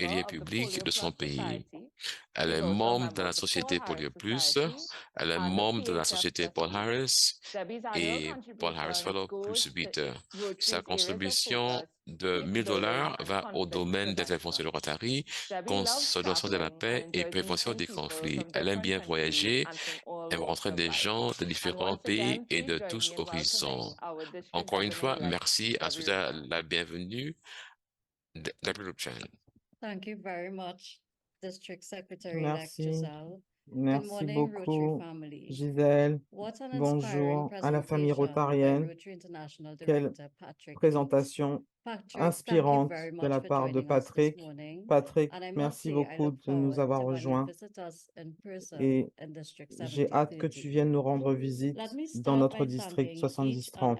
et lieux publics de son pays. Elle est membre de la Société Polio Plus, elle est membre de la Société Paul Harris et Paul Harris Fellow Plus 8. Sa contribution de $1000 va au domaine d'intervention de Rotary, consolidation de la paix et prévention des conflits. Elle aime bien voyager, aime rencontrer des gens de différents pays et de tous horizons. Encore une fois, merci à souhaiter la bienvenue Debbie Chan. Thank you very much, District Secretary Merci. Merci beaucoup, Gisèle. Bonjour à la famille rotarienne. Quelle présentation inspirante de la part de Patrick. Patrick, merci beaucoup de nous avoir rejoints et j'ai hâte que tu viennes nous rendre visite dans notre district 7030.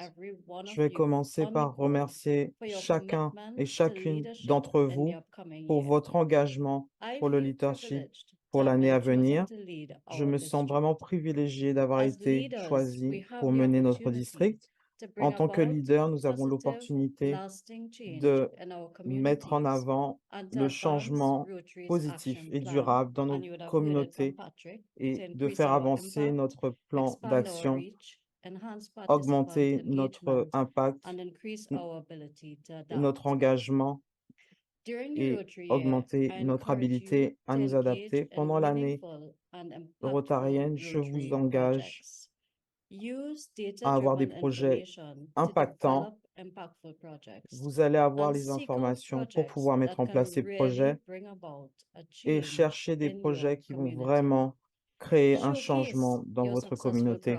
Je vais commencer par remercier chacun et chacune d'entre vous pour votre engagement pour le leadership pour l'année à venir. Je me sens vraiment privilégié d'avoir été choisi pour mener notre district. En tant que leader, nous avons l'opportunité de mettre en avant le changement positif et durable dans nos communautés et de faire avancer notre plan d'action, augmenter notre impact, notre engagement et augmenter notre habilité à nous adapter. Pendant l'année rotarienne, je vous engage à avoir des projets impactants. Vous allez avoir les informations pour pouvoir mettre en place ces projets et chercher des projets qui vont vraiment créer un changement dans votre communauté.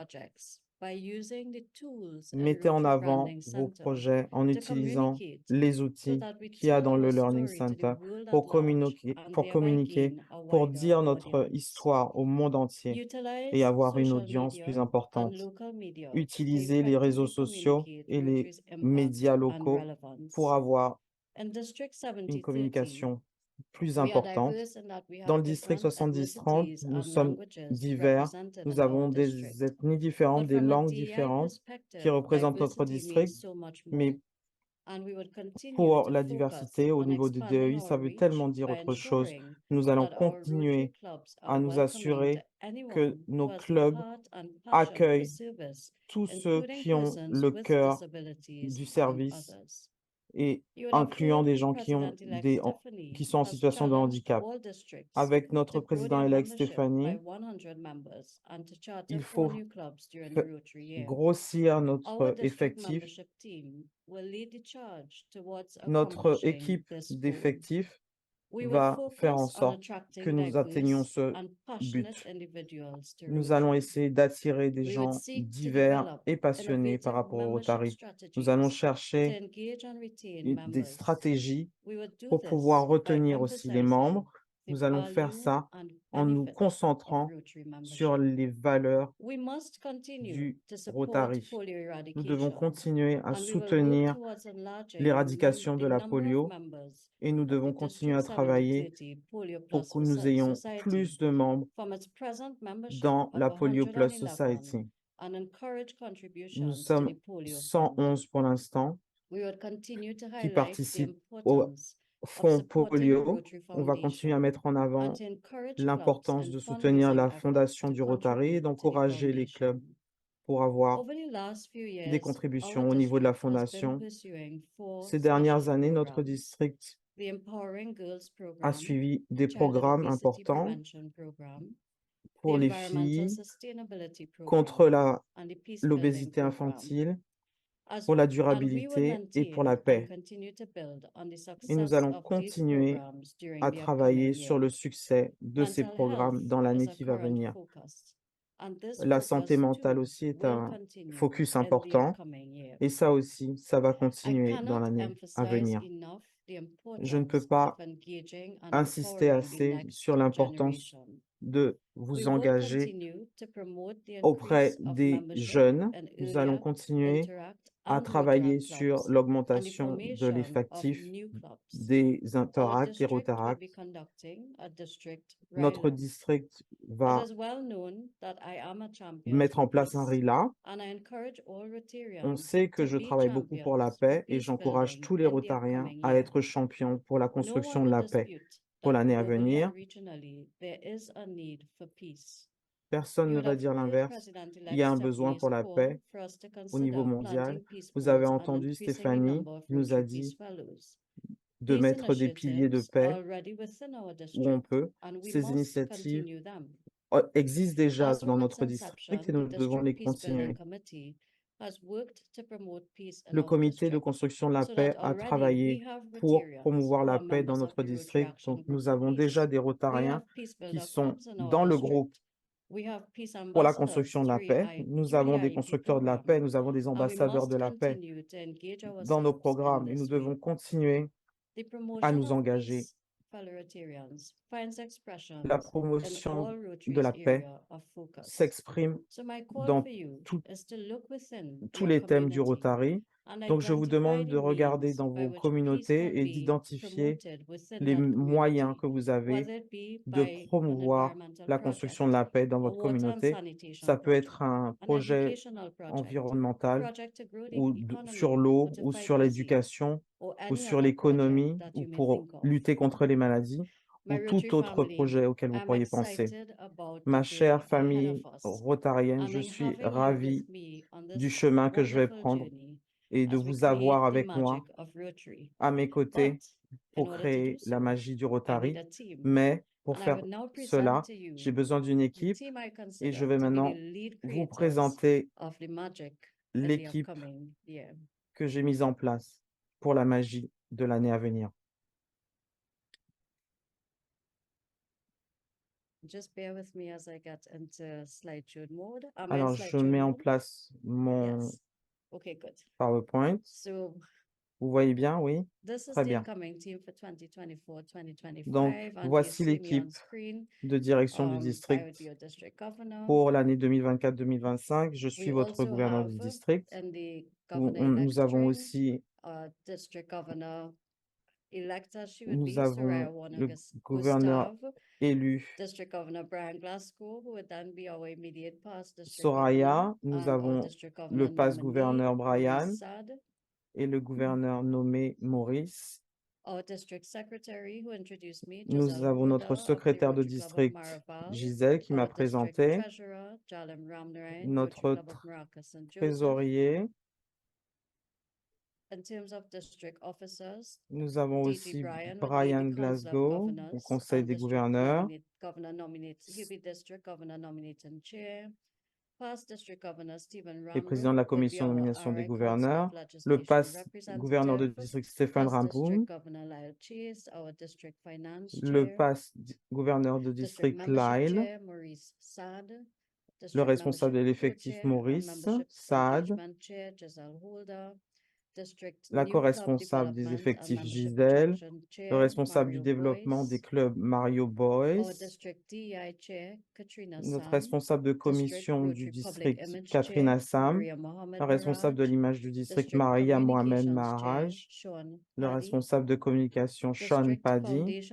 Mettez en avant vos projets en utilisant les outils qu'il y a dans le Learning Center pour communiquer, pour dire notre histoire au monde entier et avoir une audience plus importante. Utilisez les réseaux sociaux et les médias locaux pour avoir une communication plus importante. Dans le district 7030, nous sommes divers, nous avons des ethnies différentes, des langues différentes qui représentent notre district, mais pour la diversité au niveau du DEI, ça veut tellement dire autre chose. Nous allons continuer à nous assurer que nos clubs accueillent tous ceux qui ont le cœur du service et incluant des gens qui sont en situation de handicap. Avec notre président-élect Stéphanie, il faut grossir notre effectif. Notre équipe d'effectifs va faire en sorte que nous atteignions ce but. Nous allons essayer d'attirer des gens divers et passionnés par rapport au Rotary. Nous allons chercher des stratégies pour pouvoir retenir aussi les membres. Nous allons faire ça en nous benefits of concentrant Rotary sur membership. les valeurs We must continue du to support Rotary. polio Nous devons eradication, continuer à and we will work soutenir towards enlarging l'éradication de the la number of polio members et nous of devons the continuer à District travailler 7030 Polio pour Plus que nous ayons Society plus de membres from its present membership dans of la Polio Plus 111 Society. and encourage Nous contributions to sommes the polio fund. 111 pour l'instant We will continue to qui highlight the participent au importance of fonds supporting the polio. Rotary On va continuer à Foundation mettre en avant and to encourage clubs l'importance and de soutenir fundraising la efforts fondation to du Rotary et contribute to the d'encourager les clubs foundation. pour avoir Over the last few des years, our contributions au niveau de la district has been fondation. pursuing 4 Ces dernières special années, notre programs. district The Empowering Girls a Program, suivi des Child programmes Obesity importants Prevention Program, the pour les Environmental filles Sustainability contre Program, and the Peace Building l'obésité Program. infantile, As pour la and we will durabilité et pour la maintain and paix. continue to build on the Et nous success allons of these continuer programs during à the travailler upcoming sur year. le succès de ces Mental programmes health dans l'année is a qui va current venir. focus, and this La santé focus mentale too aussi est will un continue focus in the important upcoming year. et ça aussi, ça va I continuer dans cannot l'année à emphasize venir. enough the Je ne peux importance pas of engaging and insister empowering the assez next sur l'importance generation. de We vous will engager continue to promote the auprès increase of des membership jeunes. and Nous allons earlier continuer interact à and travailler Rotaract sur clubs and the l'augmentation de formation of l'effectif new clubs. des Our Interacts, des district will Rotaracts. be conducting a district Notre RILA. district It va is well known that I am a champion mettre for en place un peace, RILA. and I encourage all On Rotarians sait que to je be travaille beaucoup pour la champions for paix et peace j'encourage building tous les in the Rotariens upcoming à year. être champions pour la No construction one de will la paix. dispute Pour that l'année à globally venir, and regionally there is a need for peace. personne You ne would va have dire heard l'inverse. Il President-elect y a un besoin Stephanie's pour la call paix for us to au niveau consider mondial. planting peace Vous avez poles and entendu increasing the Stéphanie number of qui nous a Rotary dit Peace Fellows. de These mettre des piliers de initiatives paix are already within our où on district, peut. and we Ces must initiatives continue them. existent déjà As dans from its notre district et inception, nous the devons les District Peace Building continuer. Committee has worked to promote peace in Le our comité de district, construction de la so paix that a already travaillé we have pour Rotarians promouvoir who la are paix dans members of notre the Rotary district. Action Donc, Group nous for avons Peace. déjà des We Rotariens have peace qui builder sont clubs in our dans le groupe district. We have peace pour la ambassadors construction de la through paix. Nous avons des QEIP constructeurs de la program, paix, nous avons des and we ambassadeurs de must la paix continue to engage dans nos ourselves in programmes et nous this devons way. continuer The à promotion nous of engager. peace, fellow Rotarians, finds expressions La in promotion all de Rotary's la paix area of focus. s'exprime So my call dans for you tout- is to look within tous your les thèmes du community Rotary. and Donc, je vous identify demande the de regarder means dans by vos which peace communautés can et be d'identifier promoted within les that moyens community, que vous avez whether it be de by an promouvoir environmental la construction project, de la paix dans a votre water and communauté. sanitation Ça peut project, être un an projet educational project, a environnemental project to grow the ou sur economy l'eau or to ou fight sur disease, l'éducation or ou any sur other project l'économie that ou you may pour think of. lutter contre les maladies My ou tout Rotary autre family, projet auquel vous I'm pourriez penser. excited about the Ma day chère ahead famille of us, rotarienne, and je in suis having you ravie with me on du this chemin que je vais wonderful prendre journey et de as we vous avoir create the avec moi magic of Rotary. à mes But côtés in pour order to do créer la so, magie du I need Rotary. a team. Mais pour And I faire would now present cela, to you j'ai besoin d'une the équipe team I et je consider vais to be the maintenant lead vous creators présenter of the magic in the l'équipe upcoming year. que j'ai mise en place pour la magie de l'année à venir. Just bear with me as I get into slideshow mode. Am I in Alors, je slideshow mets en mode? place mon Yes. Okay, good. PowerPoint. So Vous voyez bien, oui? this is Très the bien. upcoming team for 2024-2025. Donc, And you voici see me on l'équipe screen. de direction du I would district be your district governor. pour l'année 2024-2025. Je suis We votre also gouverneur have du district. in the Nous avons governor-elect aussi district governor elect as she would nous be, Soraya avons le gouverneur Gustav, élu district governor Brian Glasgow, who would then be our immediate past district Soraya. governor, Nous and our avons district governor le passe nominee, gouverneur Brian Maurice Sad, et le gouverneur nommé Maurice. our district secretary who introduced me, Nous Giselle avons Holder notre of the secrétaire de Rotary Club of district, Maraval, Gisèle, qui m'a our district présenté, treasurer, Jalem Ramnarain, Rotary notre Club of Maracas and Joseph. trésorier. In terms of district officers, Nous avons DG aussi Brian would lead Brian the Council of Glasgow au Governors Conseil and des district gouverneurs, governor nominate, he'll be district governor nominating chair. Past district governor Stephen et président de la Ramroop would be commission de our nomination des RI Council gouverneurs. of Le Legislation passe gouverneur de representative. district Stéphane Past Ramboum. district governor Lyle Chase, our district finance Le chair. passe gouverneur de District district membership Lyle. chair Maurice Sad. Le District responsable de membership l'effectif co-chair and Maurice membership Saad. engagement chair Giselle Holder. la co-responsable des effectifs Gisèle, le responsable du développement des clubs Mario Boyce, notre responsable de commission du district Catherine Assam, la responsable de l'image du district Maria Mohamed Maharaj, le responsable de communication Sean Paddy,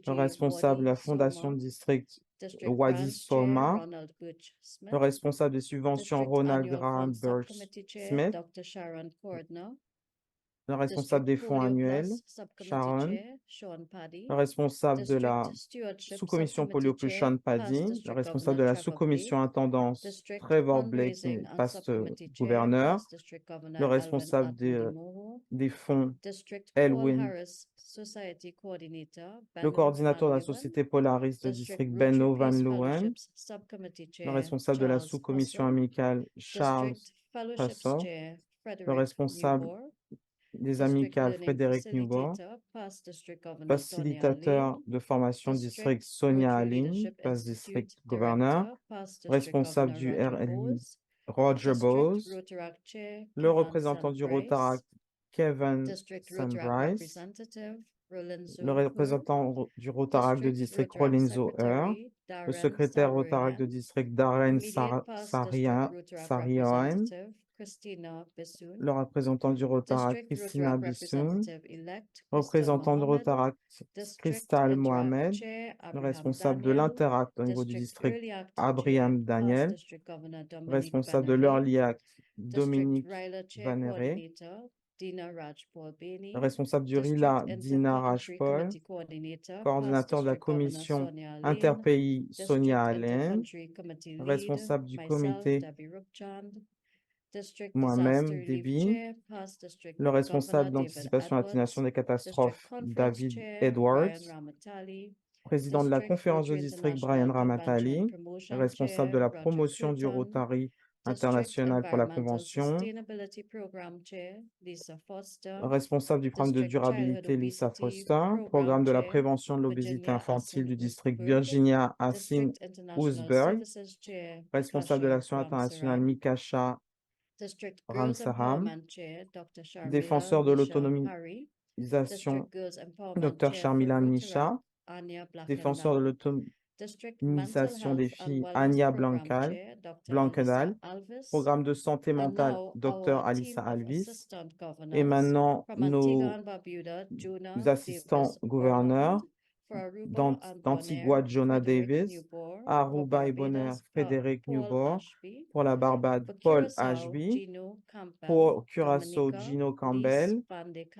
le responsable de la fondation de district Wadi Soma, le responsable des subventions Ronald Graham Birch Smith, le responsable des fonds annuels, Sharon, le responsable de la sous-commission polio plus Sean Paddy, le responsable de la sous-commission intendance Trevor Blake, past gouverneur, le responsable des fonds Elwin, le coordinateur de la société Polaris de district Benno Van Leeuwen, le responsable de la sous-commission amicale Charles Passor, le responsable des amicales Frédéric Newborn, facilitateur de formation district Sonia Aline, passe district gouverneur, responsable du RLI Roger Bose, le représentant du Rotaract Kevin Sunrise, le représentant du Rotaract de district Rollins O'Hare, le secrétaire Rotaract de district Darren Sarian, le représentant du Rotaract Christina Bissoun, représentant du Rotaract Crystal Mohamed, le responsable de l'Interact au niveau du district Abraham Daniel, responsable de l'Earliac Dominique Vanere, le responsable du RILA Dina Rajpal, coordinateur de la commission interpays Sonia Allen, responsable du comité moi-même, Debbie, le responsable d'anticipation et atténuation des catastrophes, David Edwards, président de la conférence de district, Brian Ramatali, responsable de la promotion du Rotary international pour la convention, responsable du programme de durabilité, Lisa Foster, programme de la prévention de l'obésité infantile du district Virginia Hassin Ousberg, responsable de l'action internationale, Mikasha Ramsaham, défenseur de l'autonomisation, Dr Sharmila Nisha, défenseur de l'autonomisation des filles, Anya Blankendal, programme de santé mentale, Dr Alissa Alvis, et maintenant nos assistants gouverneurs d'Antigua, Jonah Davis, Aruba et Bonheur, Frédéric Newborn, pour la Barbade, Paul Ashby, pour Curaçao, Gino Campbell,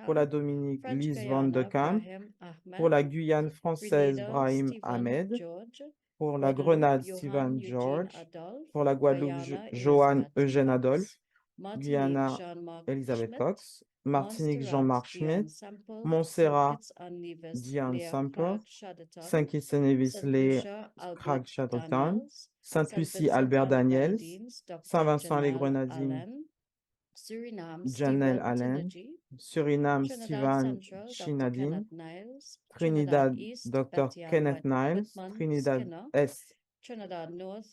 pour la Dominique, Lise Van de Kamp, pour la Guyane française, Brahim Ahmed, pour la Grenade, Steven George, pour la Guadeloupe, Johan Eugène Adolphe, Guyana, Elizabeth Cox, Martinique, Jean-Marc Schmidt, Montserrat, Diane Sample, Saint-Kitts-et-Nevis, les Craig Chatterton, Sainte-Lucie, Albert Daniels, Saint-Vincent-les-Grenadines, Janelle Allen, Suriname, Steven Chinadine, Trinidad, Dr. Kenneth Niles, Trinidad Est,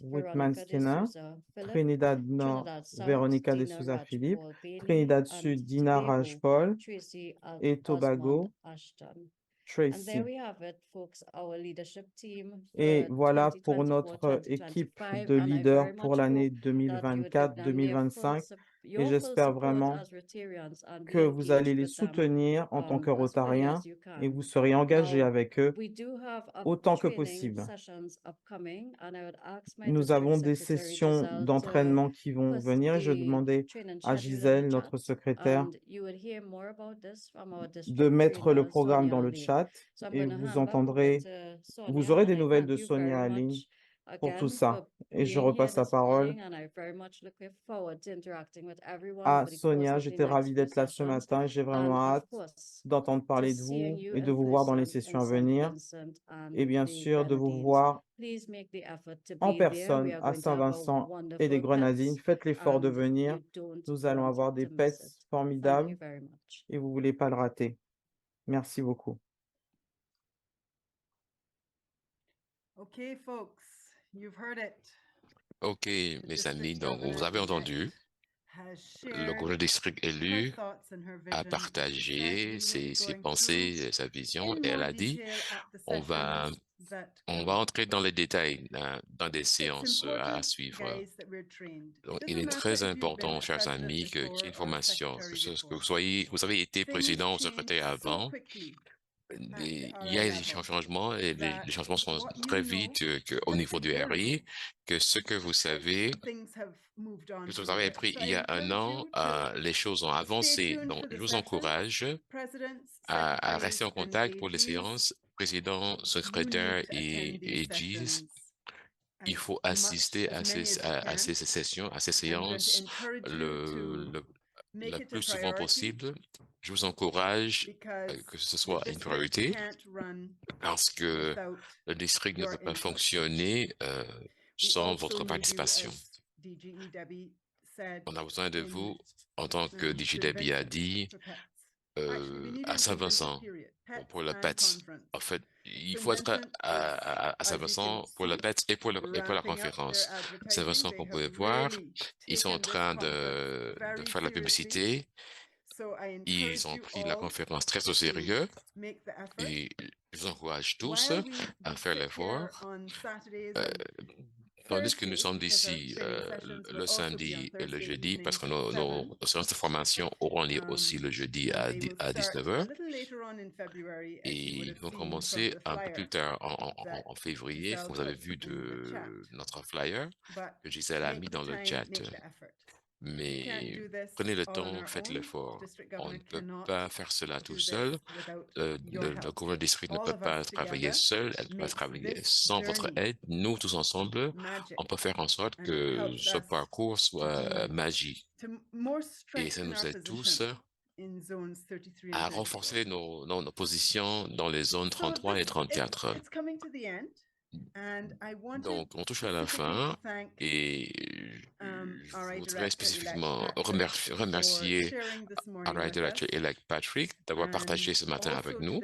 Whitman Skinner, Trinidad Nord, Véronica de Souza Philippe, Trinidad Sud, Dina Rajpal et Tobago, Tracy. Et voilà pour notre équipe de leaders pour l'année 2024-2025. Et j'espère vraiment que vous allez les soutenir en tant que Rotariens et vous serez engagés avec eux autant que possible. Nous avons des sessions d'entraînement qui vont venir et je demandais à Gisèle, notre secrétaire, de mettre le programme dans le chat et vous aurez des nouvelles de Sonia Aline pour tout ça. Et je repasse la parole à Sonia. J'étais ravie d'être là ce matin et j'ai vraiment hâte d'entendre parler de vous et de vous voir dans les sessions à venir et bien sûr de vous voir en personne à Saint-Vincent et les Grenadines. Faites l'effort de venir. Nous allons avoir des pets formidables et vous ne voulez pas le rater. Merci beaucoup. Okay, folks, you've heard it. OK, mes amis, donc vous avez entendu, le gouverneur district élu a partagé ses pensées, sa vision, et elle a dit, on va entrer dans les détails dans des séances à suivre. Donc, il est très important, chers amis, qu'il y ait une formation, que vous avez été président ou secrétaire avant. Il y a des changements et les changements sont très vite au niveau du RI, que ce que vous savez, que vous avez appris il y a un an, les choses ont avancé. Donc, je vous encourage à rester en contact pour les séances. Président, secrétaire et GIS, il faut assister à ces sessions, à ces séances le plus souvent possible. Je vous encourage que ce soit une priorité parce que le district ne peut pas fonctionner sans votre participation. On a besoin de vous en tant que DGDB a dit à Saint-Vincent pour le PETS. En fait, il faut être à Saint-Vincent pour le PETS et pour la conférence. Saint-Vincent, qu'on pouvait voir, ils sont en train de faire la publicité. Ils ont pris la conférence très au sérieux et je vous encourage tous à faire l'effort. Tandis que nous sommes ici le samedi et le jeudi, parce que nos séances de formation auront lieu aussi le jeudi à 19 h. Et ils vont commencer un peu plus tard en février. Vous avez vu de notre flyer que Gisèle a mis dans le chat. Mais prenez le temps, faites l'effort. On ne peut pas faire cela tout seul. Le gouverneur district ne peut pas travailler seul, elle peut pas travailler sans votre aide. Nous, tous ensemble, on peut faire en sorte que ce parcours soit magique. Et ça nous aide tous à renforcer nos positions dans les zones 33 et 34. Donc, on touche à la fin et je voudrais spécifiquement remercier our director-elect Patrick d'avoir partagé ce matin avec nous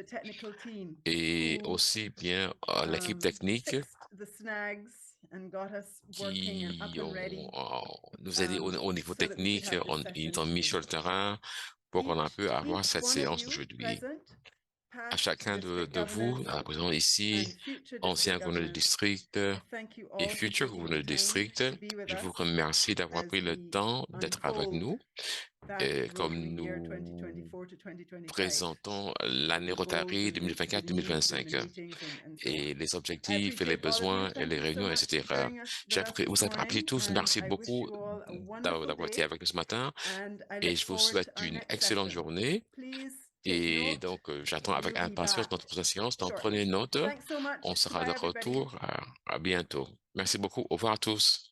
et aussi bien l'équipe technique qui nous a aidé au niveau technique, ils ont mis sur le terrain pour qu'on ait pu avoir cette séance aujourd'hui. À chacun de vous, à présent ici, ancien gouverneur du district et futur gouverneur du district, je vous remercie d'avoir pris le temps d'être avec nous. Et comme nous présentons l'année Rotary 2024-2025 et les objectifs et les besoins et les réunions, etc. Vous avez appris tous, merci beaucoup d'avoir été avec nous ce matin et je vous souhaite une excellente journée. Et donc, j'attends avec impatience notre prochaine séance. Donc, prenez note. On sera de retour à bientôt. Merci beaucoup. Au revoir à tous.